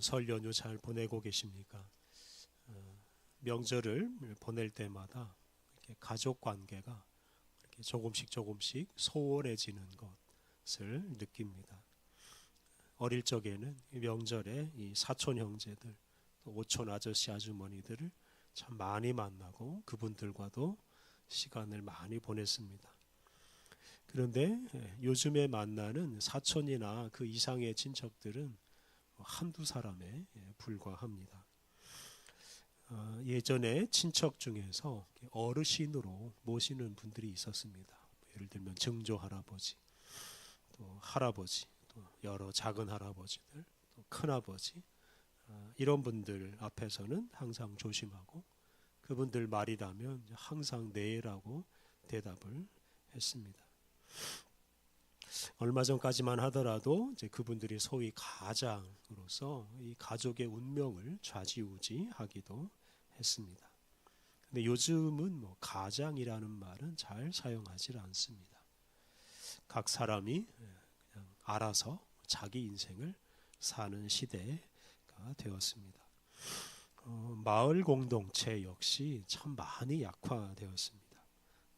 설 연휴 잘 보내고 계십니까? 명절을 보낼 때마다 이렇게 가족 관계가 이렇게 조금씩 소원해지는 것을 느낍니다. 어릴 적에는 이 명절에 이 사촌 형제들, 또 오촌 아저씨 아주머니들을 참 많이 만나고 그분들과도 시간을 많이 보냈습니다. 그런데 요즘에 만나는 사촌이나 그 이상의 친척들은 한두 사람에 불과합니다. 예전에 친척 중에서 어르신으로 모시는 분들이 있었습니다. 예를 들면 증조 할아버지, 또 할아버지, 또 여러 작은 할아버지들, 또 큰아버지, 이런 분들 앞에서는 항상 조심하고 그분들 말이라면 항상 네라고 대답을 했습니다. 얼마 전까지만 하더라도 이제 그분들이 소위 가장으로서 이 가족의 운명을 좌지우지하기도 했습니다. 근데 요즘은 뭐 가장이라는 말은 잘 사용하지 않습니다. 각 사람이 그냥 알아서 자기 인생을 사는 시대가 되었습니다. 마을 공동체 역시 참 많이 약화되었습니다.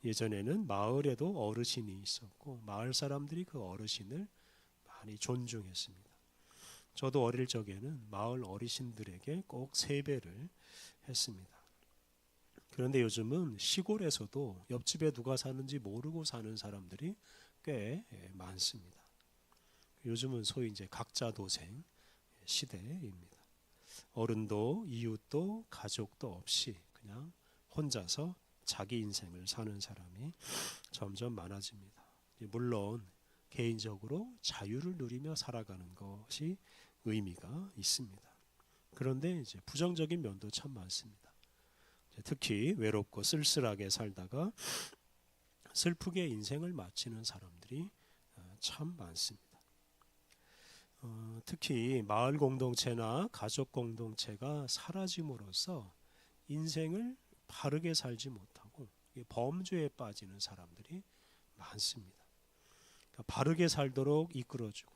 예전에는 마을에도 어르신이 있었고 마을 사람들이 그 어르신을 많이 존중했습니다. 저도 어릴 적에는 마을 어르신들에게 꼭 세배를 했습니다. 그런데 요즘은 시골에서도 옆집에 누가 사는지 모르고 사는 사람들이 꽤 많습니다. 요즘은 소위 이제 각자 도생 시대입니다. 어른도 이웃도 가족도 없이 그냥 혼자서 자기 인생을 사는 사람이 점점 많아집니다. 물론 개인적으로 자유를 누리며 살아가는 것이 의미가 있습니다. 그런데 이제 부정적인 면도 참 많습니다. 특히 외롭고 쓸쓸하게 살다가 슬프게 인생을 마치는 사람들이 참 많습니다. 특히 마을 공동체나 가족 공동체가 사라짐으로써 인생을 바르게 살지 못하고 범죄에 빠지는 사람들이 많습니다. 그러니까 바르게 살도록 이끌어주고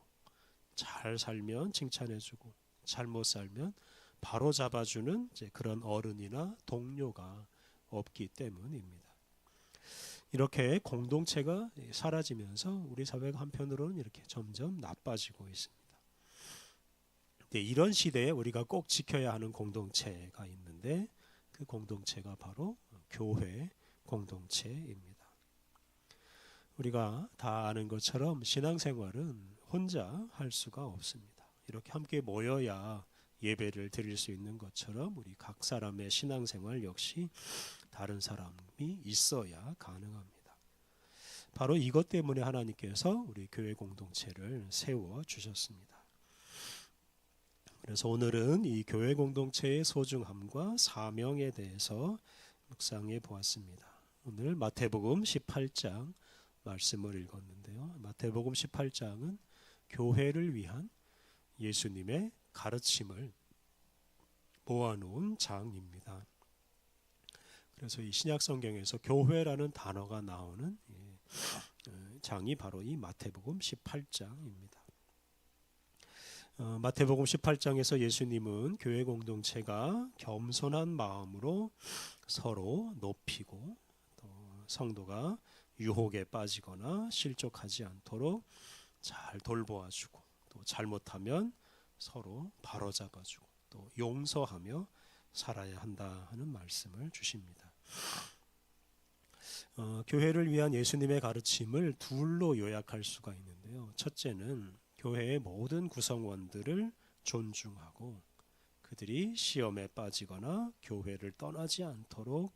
잘 살면 칭찬해주고 잘못 살면 바로 잡아주는 그런 어른이나 동료가 없기 때문입니다. 이렇게 공동체가 사라지면서 우리 사회가 한편으로는 이렇게 점점 나빠지고 있습니다. 이런 시대에 우리가 꼭 지켜야 하는 공동체가 있는데 그 공동체가 바로 교회 공동체입니다. 우리가 다 아는 것처럼 신앙생활은 혼자 할 수가 없습니다. 이렇게 함께 모여야 예배를 드릴 수 있는 것처럼 우리 각 사람의 신앙생활 역시 다른 사람이 있어야 가능합니다. 바로 이것 때문에 하나님께서 우리 교회 공동체를 세워 주셨습니다. 그래서 오늘은 이 교회 공동체의 소중함과 사명에 대해서 묵상해 보았습니다. 오늘 마태복음 18장 말씀을 읽었는데요. 마태복음 18장은 교회를 위한 예수님의 가르침을 모아놓은 장입니다. 그래서 이 신약 성경에서 교회라는 단어가 나오는 장이 바로 이 마태복음 18장입니다. 마태복음 18장에서 예수님은 교회 공동체가 겸손한 마음으로 서로 높이고 또 성도가 유혹에 빠지거나 실족하지 않도록 잘 돌보아주고 또 잘못하면 서로 바로잡아주고 또 용서하며 살아야 한다 하는 말씀을 주십니다. 교회를 위한 예수님의 가르침을 둘로 요약할 수가 있는데요. 첫째는 교회의 모든 구성원들을 존중하고 그들이 시험에 빠지거나 교회를 떠나지 않도록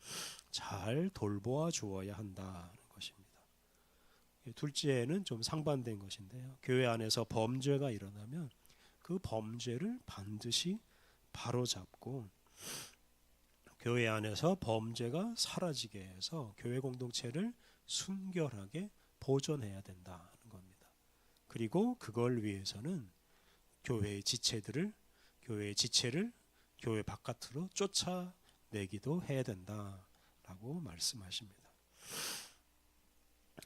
잘 돌보아 주어야 한다는 것입니다. 둘째는 좀 상반된 것인데요. 교회 안에서 범죄가 일어나면 그 범죄를 반드시 바로잡고 교회 안에서 범죄가 사라지게 해서 교회 공동체를 순결하게 보존해야 된다는 겁니다. 그리고 그걸 위해서는 교회의 지체를 교회 바깥으로 쫓아내기도 해야 된다라고 말씀하십니다.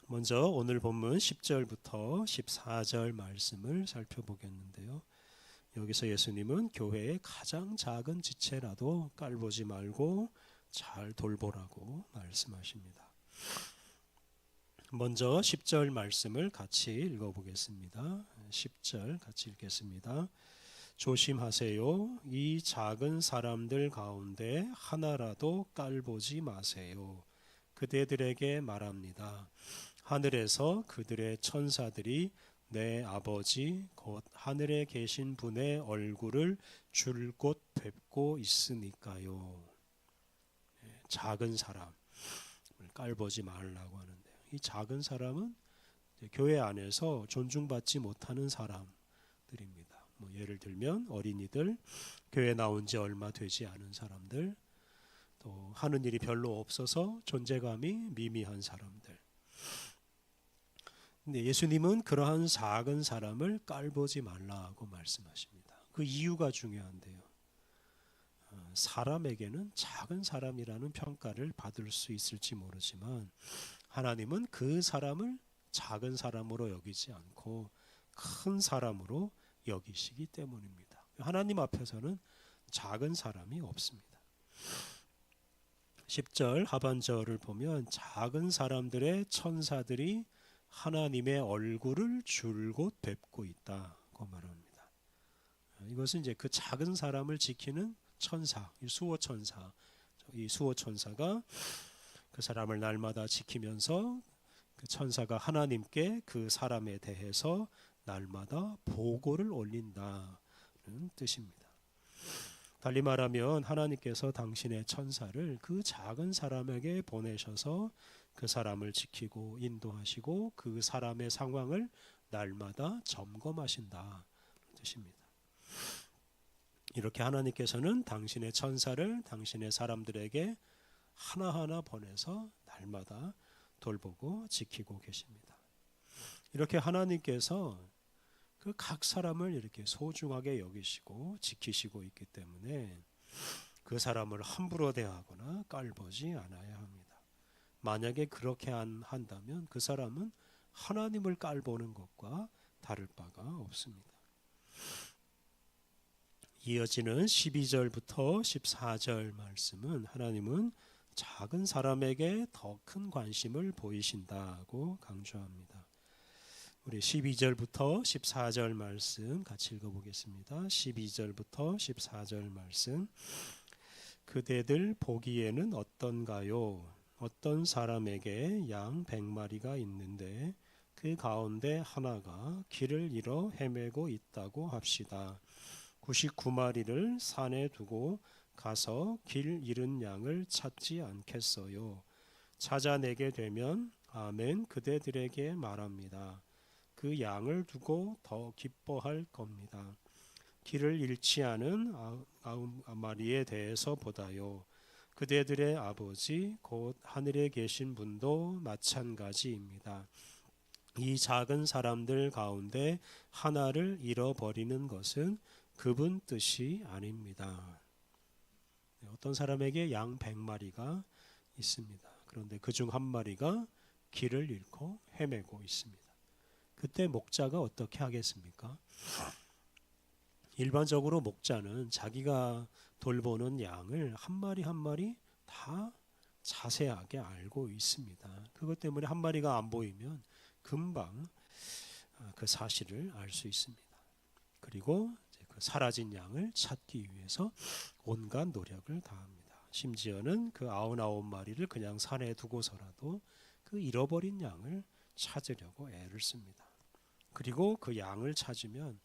먼저 오늘 본문 10절부터 14절 말씀을 살펴보겠는데요. 여기서 예수님은 교회의 가장 작은 지체라도 깔보지 말고 잘 돌보라고 말씀하십니다. 먼저 10절 말씀을 같이 읽어보겠습니다. 10절 같이 읽겠습니다. 조심하세요. 이 작은 사람들 가운데 하나라도 깔보지 마세요. 그대들에게 말합니다. 하늘에서 그들의 천사들이 내 아버지 곧 하늘에 계신 분의 얼굴을 줄곧 뵙고 있으니까요. 작은 사람을 깔보지 말라고 하는데요. 이 작은 사람은 교회 안에서 존중받지 못하는 사람들입니다. 예를 들면 어린이들, 교회 나온 지 얼마 되지 않은 사람들, 또 하는 일이 별로 없어서 존재감이 미미한 사람들. 근데 예수님은 그러한 작은 사람을 깔보지 말라고 말씀하십니다. 그 이유가 중요한데요. 사람에게는 작은 사람이라는 평가를 받을 수 있을지 모르지만 하나님은 그 사람을 작은 사람으로 여기지 않고 큰 사람으로 여기시기 때문입니다. 하나님 앞에서는 작은 사람이 없습니다. 10절 하반절을 보면 작은 사람들의 천사들이 하나님의 얼굴을 줄곧 뵙고 있다고 말합니다. 이것은 이제 그 작은 사람을 지키는 천사, 이 수호천사, 이 수호천사가 그 사람을 날마다 지키면서 그 천사가 하나님께 그 사람에 대해서 날마다 보고를 올린다는 뜻입니다. 달리 말하면 하나님께서 당신의 천사를 그 작은 사람에게 보내셔서 그 사람을 지키고 인도하시고 그 사람의 상황을 날마다 점검하신다는 뜻입니다. 이렇게 하나님께서는 당신의 천사를 당신의 사람들에게 하나하나 보내서 날마다 돌보고 지키고 계십니다. 이렇게 하나님께서 그 각 사람을 이렇게 소중하게 여기시고 지키시고 있기 때문에 그 사람을 함부로 대하거나 깔보지 않아야 합니다. 만약에 그렇게 한다면 그 사람은 하나님을 깔보는 것과 다를 바가 없습니다. 이어지는 12절부터 14절 말씀은 하나님은 작은 사람에게 더 큰 관심을 보이신다고 강조합니다. 우리 12절부터 14절 말씀 같이 읽어보겠습니다. 12절부터 14절 말씀. 그대들 보기에는 어떤가요? 어떤 사람에게 양 100마리가 있는데 그 가운데 하나가 길을 잃어 헤매고 있다고 합시다. 99마리를 산에 두고 가서 길 잃은 양을 찾지 않겠어요. 찾아내게 되면 아멘 그대들에게 말합니다. 그 양을 두고 더 기뻐할 겁니다. 길을 잃지 않은 99마리에 대해서 보다요. 그대들의 아버지 곧 하늘에 계신 분도 마찬가지입니다. 이 작은 사람들 가운데 하나를 잃어버리는 것은 그분 뜻이 아닙니다. 어떤 사람에게 양 100마리가 있습니다. 그런데 그중 한 마리가 길을 잃고 헤매고 있습니다. 그때 목자가 어떻게 하겠습니까? 일반적으로 목자는 자기가 돌보는 양을 한 마리 한 마리 다 자세하게 알고 있습니다. 그것 때문에 한 마리가 안 보이면 금방 그 사실을 알 수 있습니다. 그리고 그 사라진 양을 찾기 위해서 온갖 노력을 다합니다. 심지어는 그 99마리를 그냥 산에 두고서라도 그 잃어버린 양을 찾으려고 애를 씁니다. 그리고 그 양을 찾으면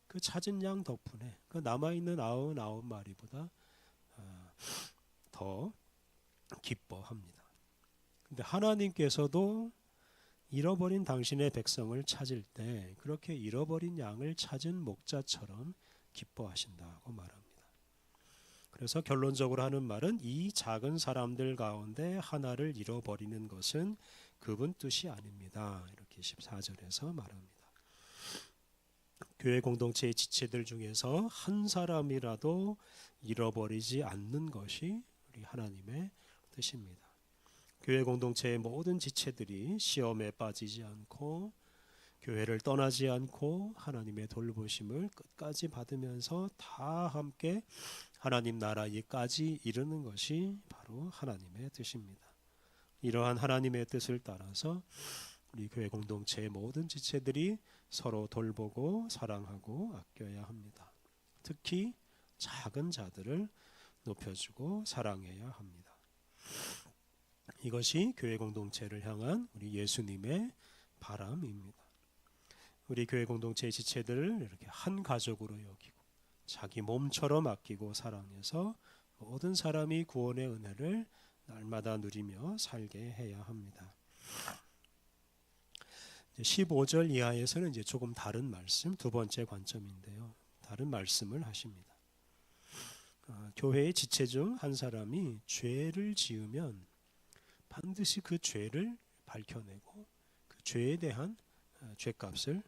그 찾은 양 덕분에 그 남아있는 99마리보다 더 기뻐합니다. 근데 하나님께서도 잃어버린 당신의 백성을 찾을 때 그렇게 잃어버린 양을 찾은 목자처럼 기뻐하신다고 말합니다. 그래서 결론적으로 하는 말은 이 작은 사람들 가운데 하나를 잃어버리는 것은 그분 뜻이 아닙니다. 이렇게 14절에서 말합니다. 교회 공동체의 지체들 중에서 한 사람이라도 잃어버리지 않는 것이 우리 하나님의 뜻입니다. 교회 공동체의 모든 지체들이 시험에 빠지지 않고 교회를 떠나지 않고 하나님의 돌보심을 끝까지 받으면서 다 함께 하나님 나라에까지 이르는 것이 바로 하나님의 뜻입니다. 이러한 하나님의 뜻을 따라서 우리 교회 공동체의 모든 지체들이 서로 돌보고 사랑하고 아껴야 합니다. 특히 작은 자들을 높여주고 사랑해야 합니다. 이것이 교회 공동체를 향한 우리 예수님의 바람입니다. 우리 교회 공동체의 지체들을 이렇게 한 가족으로 여기고 자기 몸처럼 아끼고 사랑해서 모든 사람이 구원의 은혜를 날마다 누리며 살게 해야 합니다. 15절 이하에서는 이제 조금 다른 말씀, 두 번째 관점인데요. 다른 말씀을 하십니다. 교회의 지체 중 한 사람이 죄를 지으면 반드시 그 죄를 밝혀내고 그 죄에 대한 죄값을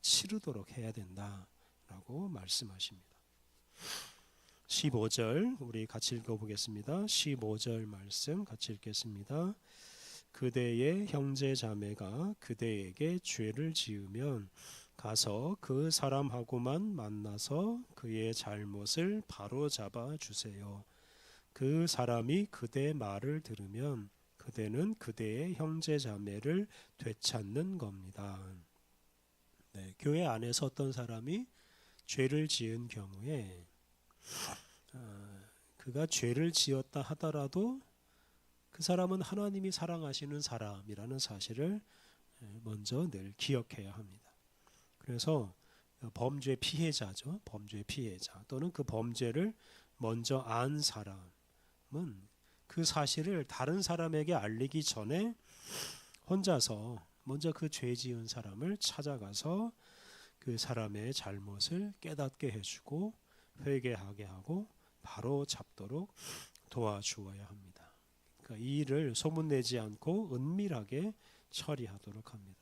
치르도록 해야 된다라고 말씀하십니다. 15절 우리 같이 읽어보겠습니다. 15절 말씀 같이 읽겠습니다. 그대의 형제 자매가 그대에게 죄를 지으면 가서 그 사람하고만 만나서 그의 잘못을 바로잡아 주세요. 그 사람이 그대 말을 들으면 그대는 그대의 형제 자매를 되찾는 겁니다. 네, 교회 안에서 어떤 사람이 죄를 지은 경우에 그가 죄를 지었다 하더라도 그 사람은 하나님이 사랑하시는 사람이라는 사실을 먼저 늘 기억해야 합니다. 그래서 범죄 피해자죠. 범죄 피해자 또는 그 범죄를 먼저 안 사람은 그 사실을 다른 사람에게 알리기 전에 혼자서 먼저 그 죄 지은 사람을 찾아가서 그 사람의 잘못을 깨닫게 해주고 회개하게 하고 바로 잡도록 도와주어야 합니다. 그러니까 이 일을 소문내지 않고 은밀하게 처리하도록 합니다.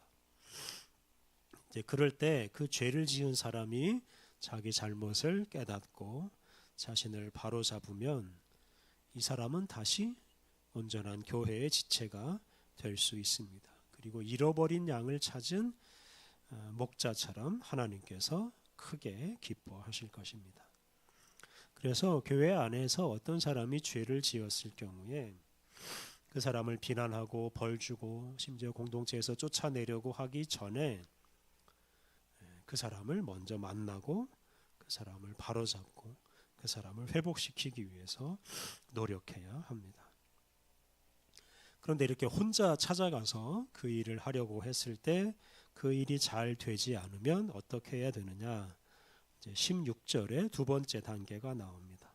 이제 그럴 때 그 죄를 지은 사람이 자기 잘못을 깨닫고 자신을 바로 잡으면 이 사람은 다시 온전한 교회의 지체가 될 수 있습니다. 그리고 잃어버린 양을 찾은 목자처럼 하나님께서 크게 기뻐하실 것입니다. 그래서 교회 안에서 어떤 사람이 죄를 지었을 경우에 그 사람을 비난하고 벌주고 심지어 공동체에서 쫓아내려고 하기 전에 그 사람을 먼저 만나고 그 사람을 바로잡고 그 사람을 회복시키기 위해서 노력해야 합니다. 그런데 이렇게 혼자 찾아가서 그 일을 하려고 했을 때 그 일이 잘 되지 않으면 어떻게 해야 되느냐? 이제 16절에 두 번째 단계가 나옵니다.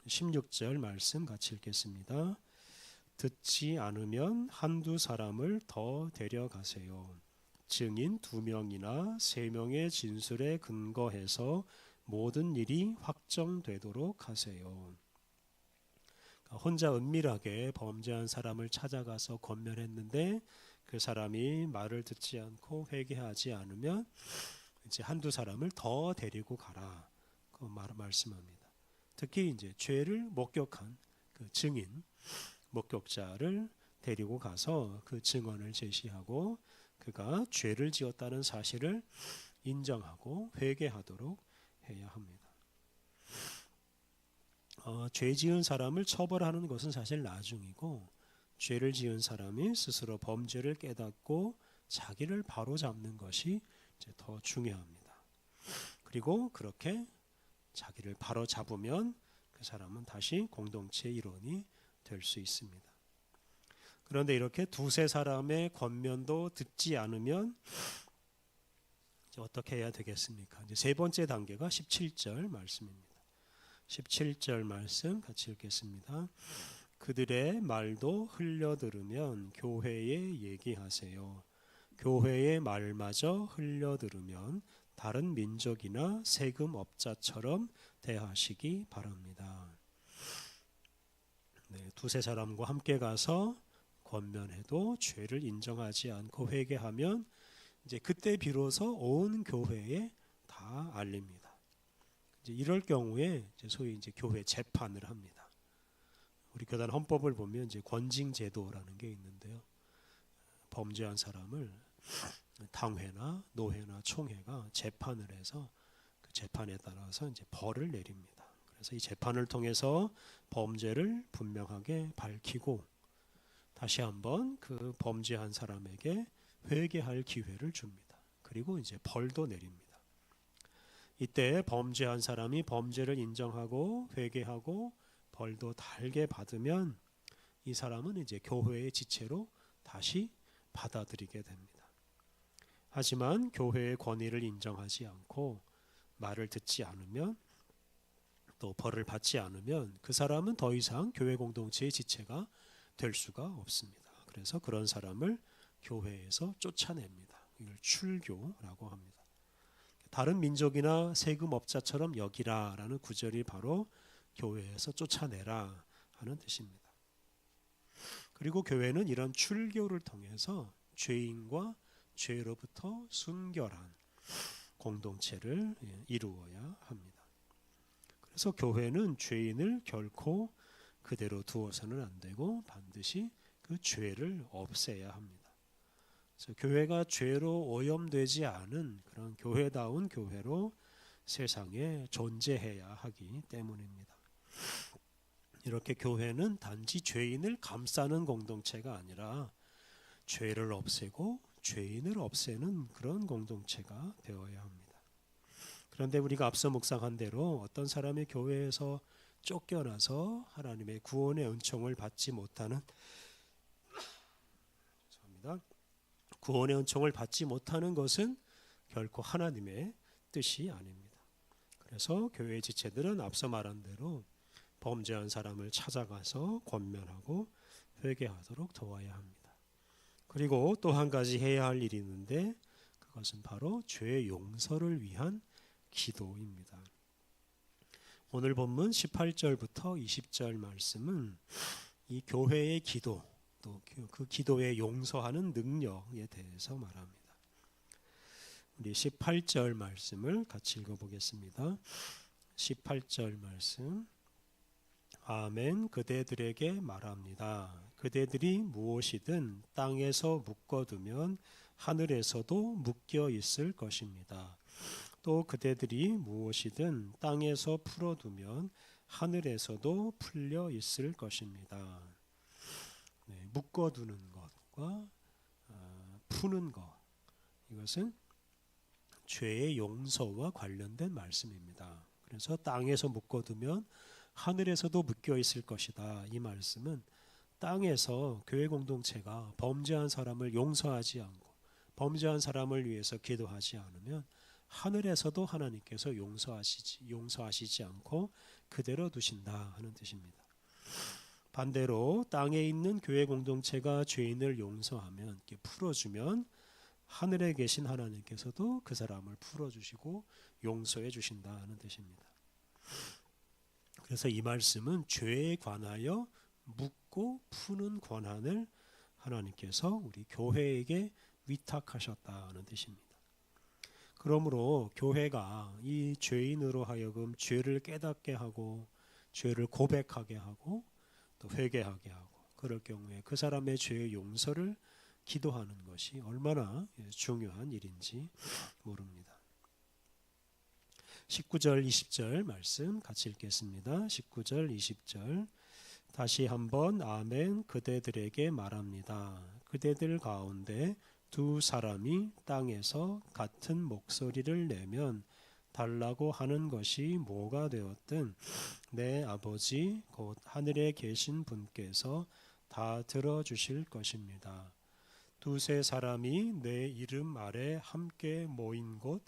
16절 말씀 같이 읽겠습니다. 듣지 않으면 한두 사람을 더 데려가세요. 증인 2명이나 3명의 진술에 근거해서 모든 일이 확정되도록 하세요. 혼자 은밀하게 범죄한 사람을 찾아가서 권면했는데 그 사람이 말을 듣지 않고 회개하지 않으면 이제 한두 사람을 더 데리고 가라. 그 말씀합니다. 특히 이제 죄를 목격한 그 증인, 목격자를 데리고 가서 그 증언을 제시하고 그가 죄를 지었다는 사실을 인정하고 회개하도록 해야 합니다. 죄 지은 사람을 처벌하는 것은 사실 나중이고 죄를 지은 사람이 스스로 범죄를 깨닫고 자기를 바로잡는 것이 이제 더 중요합니다. 그리고 그렇게 자기를 바로잡으면 그 사람은 다시 공동체의 일원이 될 수 있습니다. 그런데 이렇게 두세 사람의 권면도 듣지 않으면 이제 어떻게 해야 되겠습니까? 이제 세 번째 단계가 17절 말씀입니다. 17절 말씀 같이 읽겠습니다. 그들의 말도 흘려 들으면 교회에 얘기하세요. 교회의 말마저 흘려 들으면 다른 민족이나 세금업자처럼 대하시기 바랍니다. 네, 두세 사람과 함께 가서 권면해도 죄를 인정하지 않고 회개하면 이제 그때 비로소 온 교회에 다 알립니다. 이제 이럴 경우에 이제 소위 이제 교회 재판을 합니다. 우리 교단 헌법을 보면 이제 권징제도라는 게 있는데요. 범죄한 사람을 당회나 노회나 총회가 재판을 해서 그 재판에 따라서 이제 벌을 내립니다. 그래서 이 재판을 통해서 범죄를 분명하게 밝히고 다시 한번 그 범죄한 사람에게 회개할 기회를 줍니다. 그리고 이제 벌도 내립니다. 이때 범죄한 사람이 범죄를 인정하고 회개하고 벌도 달게 받으면 이 사람은 이제 교회의 지체로 다시 받아들이게 됩니다. 하지만 교회의 권위를 인정하지 않고 말을 듣지 않으면 또 벌을 받지 않으면 그 사람은 더 이상 교회 공동체의 지체가 될 수가 없습니다. 그래서 그런 사람을 교회에서 쫓아냅니다. 이걸 출교라고 합니다. 다른 민족이나 세금업자처럼 여기라라는 구절이 바로 교회에서 쫓아내라 하는 뜻입니다. 그리고 교회는 이런 출교를 통해서 죄인과 죄로부터 순결한 공동체를 이루어야 합니다. 그래서 교회는 죄인을 결코 그대로 두어서는 안 되고 반드시 그 죄를 없애야 합니다. 그래서 교회가 죄로 오염되지 않은 그런 교회다운 교회로 세상에 존재해야 하기 때문입니다. 이렇게 교회는 단지 죄인을 감싸는 공동체가 아니라 죄를 없애고 죄인을 없애는 그런 공동체가 되어야 합니다. 그런데 우리가 앞서 묵상한 대로 어떤 사람이 교회에서 쫓겨나서 하나님의 구원의 은총을 받지 못하는 구원의 은총을 받지 못하는 것은 결코 하나님의 뜻이 아닙니다. 그래서 교회 지체들은 앞서 말한 대로 범죄한 사람을 찾아가서 권면하고 회개하도록 도와야 합니다. 그리고 또 한 가지 해야 할 일이 있는데 그것은 바로 죄 용서를 위한 기도입니다. 오늘 본문 18절부터 20절 말씀은 이 교회의 기도 또 그 기도에 용서하는 능력에 대해서 말합니다. 우리 18절 말씀을 같이 읽어보겠습니다. 18절 말씀. 아멘. 그대들에게 말합니다. 그대들이 무엇이든 땅에서 묶어두면 하늘에서도 묶여 있을 것입니다. 또 그대들이 무엇이든 땅에서 풀어두면 하늘에서도 풀려 있을 것입니다. 묶어두는 것과 푸는 것, 이것은 죄의 용서와 관련된 말씀입니다. 그래서 땅에서 묶어두면 하늘에서도 묶여 있을 것이다. 이 말씀은 땅에서 교회 공동체가 범죄한 사람을 용서하지 않고 범죄한 사람을 위해서 기도하지 않으면 하늘에서도 하나님께서 용서하시지 않고 그대로 두신다 하는 뜻입니다. 반대로 땅에 있는 교회 공동체가 죄인을 용서하면 이렇게 풀어주면 하늘에 계신 하나님께서도 그 사람을 풀어주시고 용서해 주신다 하는 뜻입니다. 그래서 이 말씀은 죄에 관하여 묻고 푸는 권한을 하나님께서 우리 교회에게 위탁하셨다는 뜻입니다. 그러므로 교회가 이 죄인으로 하여금 죄를 깨닫게 하고 죄를 고백하게 하고 또 회개하게 하고 그럴 경우에 그 사람의 죄의 용서를 기도하는 것이 얼마나 중요한 일인지 모릅니다. 19절 20절 말씀 같이 읽겠습니다. 19절 20절. 다시 한번 아멘. 그대들에게 말합니다. 그대들 가운데 두 사람이 땅에서 같은 목소리를 내면 달라고 하는 것이 뭐가 되었든 내 아버지 곧 하늘에 계신 분께서 다 들어주실 것입니다. 두세 사람이 내 이름 아래 함께 모인 곳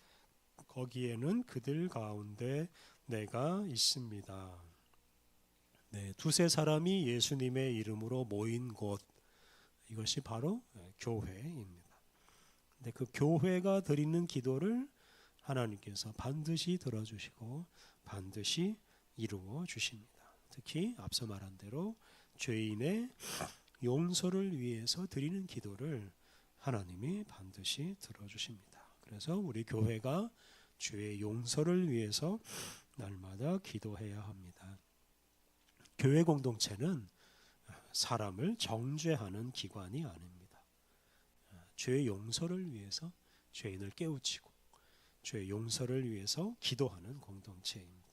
거기에는 그들 가운데 내가 있습니다. 두세 사람이 예수님의 이름으로 모인 곳, 이것이 바로 교회입니다. 근데 그 교회가 드리는 기도를 하나님께서 반드시 들어주시고 반드시 이루어 주십니다. 특히 앞서 말한 대로 죄인의 용서를 위해서 드리는 기도를 하나님이 반드시 들어주십니다. 그래서 우리 교회가 죄의 용서를 위해서 날마다 기도해야 합니다. 교회 공동체는 사람을 정죄하는 기관이 아닙니다. 죄의 용서를 위해서 죄인을 깨우치고 죄의 용서를 위해서 기도하는 공동체입니다.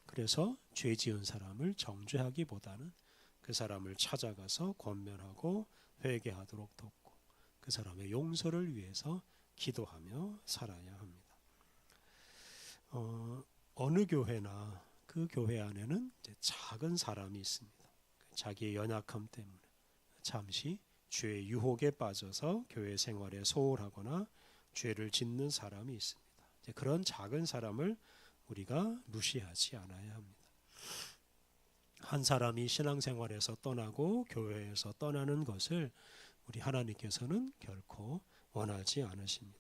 그래서 죄 지은 사람을 정죄하기보다는 그 사람을 찾아가서 권면하고 회개하도록 돕고 그 사람의 용서를 위해서 기도하며 살아야 합니다. 어느 교회나 그 교회 안에는 이제 작은 사람이 있습니다. 자기의 연약함 때문에 잠시 죄의 유혹에 빠져서 교회 생활에 소홀하거나 죄를 짓는 사람이 있습니다. 이제 그런 작은 사람을 우리가 무시하지 않아야 합니다. 한 사람이 신앙생활에서 떠나고 교회에서 떠나는 것을 우리 하나님께서는 결코 원하지 않으십니다.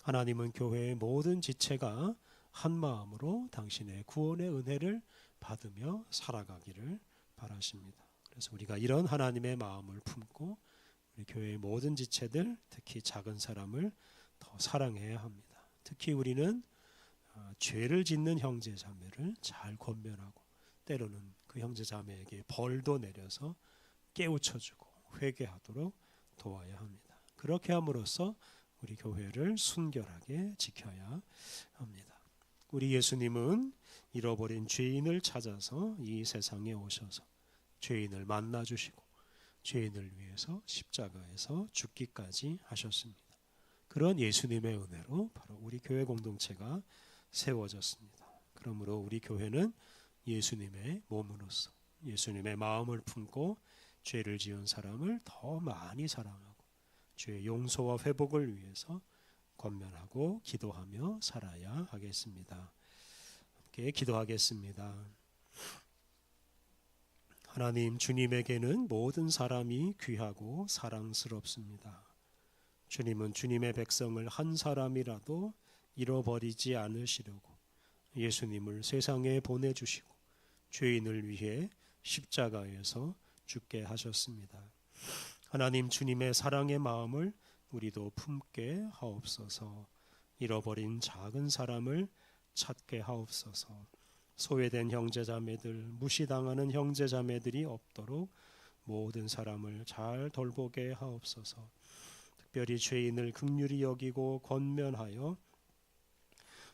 하나님은 교회의 모든 지체가 한 마음으로 당신의 구원의 은혜를 받으며 살아가기를 바라십니다. 그래서 우리가 이런 하나님의 마음을 품고 우리 교회의 모든 지체들, 특히 작은 사람을 더 사랑해야 합니다. 특히 우리는 죄를 짓는 형제 자매를 잘 권면하고 때로는 그 형제 자매에게 벌도 내려서 깨우쳐주고 회개하도록 도와야 합니다. 그렇게 함으로써 우리 교회를 순결하게 지켜야 합니다. 우리 예수님은 잃어버린 죄인을 찾아서 이 세상에 오셔서 죄인을 만나주시고 죄인을 위해서 십자가에서 죽기까지 하셨습니다. 그런 예수님의 은혜로 바로 우리 교회 공동체가 세워졌습니다. 그러므로 우리 교회는 예수님의 몸으로서 예수님의 마음을 품고 죄를 지은 사람을 더 많이 사랑하고 죄의 용서와 회복을 위해서 권면하고 기도하며 살아야 하겠습니다. 함께 기도하겠습니다. 하나님, 주님에게는 모든 사람이 귀하고 사랑스럽습니다. 주님은 주님의 백성을 한 사람이라도 잃어버리지 않으시려고 예수님을 세상에 보내주시고 죄인을 위해 십자가에서 죽게 하셨습니다. 하나님, 주님의 사랑의 마음을 우리도 품게 하옵소서. 잃어버린 작은 사람을 찾게 하옵소서. 소외된 형제자매들, 무시당하는 형제자매들이 없도록 모든 사람을 잘 돌보게 하옵소서. 특별히 죄인을 긍휼히 여기고 권면하여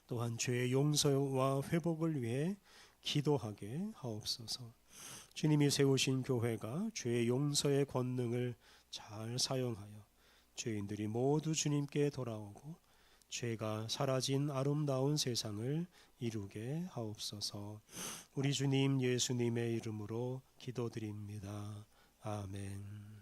또한 죄의 용서와 회복을 위해 기도하게 하옵소서. 주님이 세우신 교회가 죄의 용서의 권능을 잘 사용하여 죄인들이 모두 주님께 돌아오고 죄가 사라진 아름다운 세상을 이루게 하옵소서. 우리 주님 예수님의 이름으로 기도드립니다. 아멘.